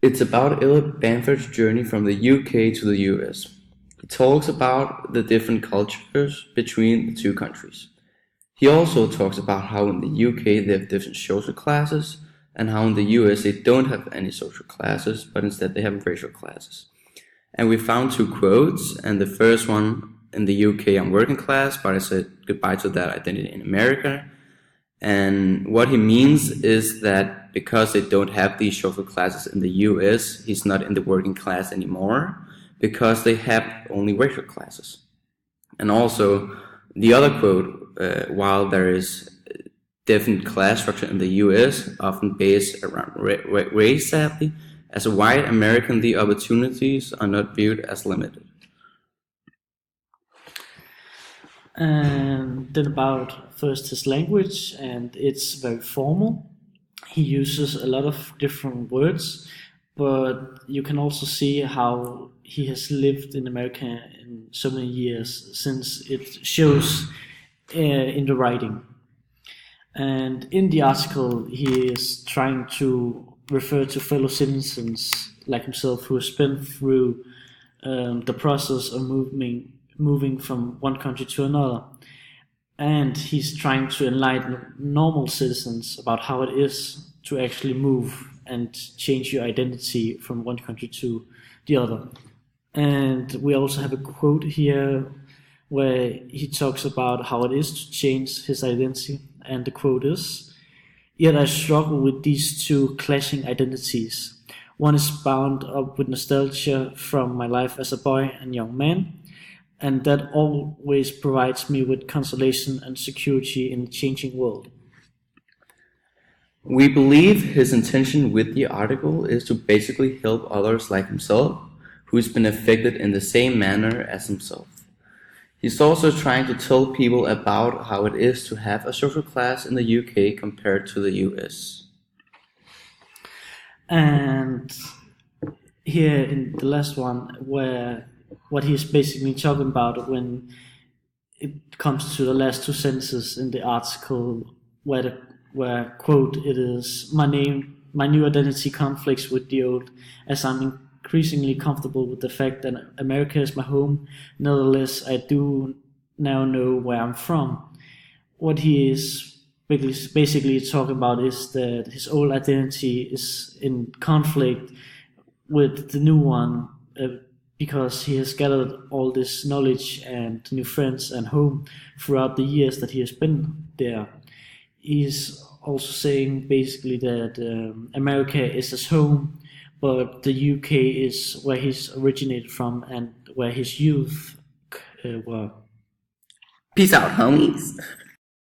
It's about Elliot Bamford's journey from the UK to the US. He talks about the different cultures between the two countries. He also talks about how in the UK they have different social classes and how in the US they don't have any social classes, but instead they have racial classes. And we found two quotes, and the first one, in the UK I'm working class, but I said goodbye to that identity in America. And what he means is that because they don't have these social classes in the US, he's not in the working class anymore, because they have only racial classes. And also, the other quote, while there is different class structure in the US, often based around race, sadly, as a white American, the opportunities are not viewed as limited. And then about first his language, and it's very formal. He uses a lot of different words, but you can also see how he has lived in America in so many years, since it shows in the writing. And in the article, he is trying to refer to fellow citizens like himself who has been through the process of moving from one country to another. And he's trying to enlighten normal citizens about how it is to actually move and change your identity from one country to the other. And we also have a quote here where he talks about how it is to change his identity. And the quote is, "Yet I struggle with these two clashing identities. One is bound up with nostalgia from my life as a boy and young man, and that always provides me with consolation and security in a changing world." We believe his intention with the article is to basically help others like himself, who's been affected in the same manner as himself. He's also trying to tell people about how it is to have a social class in the UK compared to the US. And here in the last one, where what he's basically talking about when it comes to the last two sentences in the article, where quote it is, my new identity conflicts with the old, as I'm increasingly comfortable with the fact that America is my home. Nevertheless, I do now know where I'm from. What he is basically talking about is that his old identity is in conflict with the new one, because he has gathered all this knowledge and new friends and home throughout the years that he has been there. He's also saying basically that America is his home, but the UK is where he's originated from and where his youth were. Peace out, homies.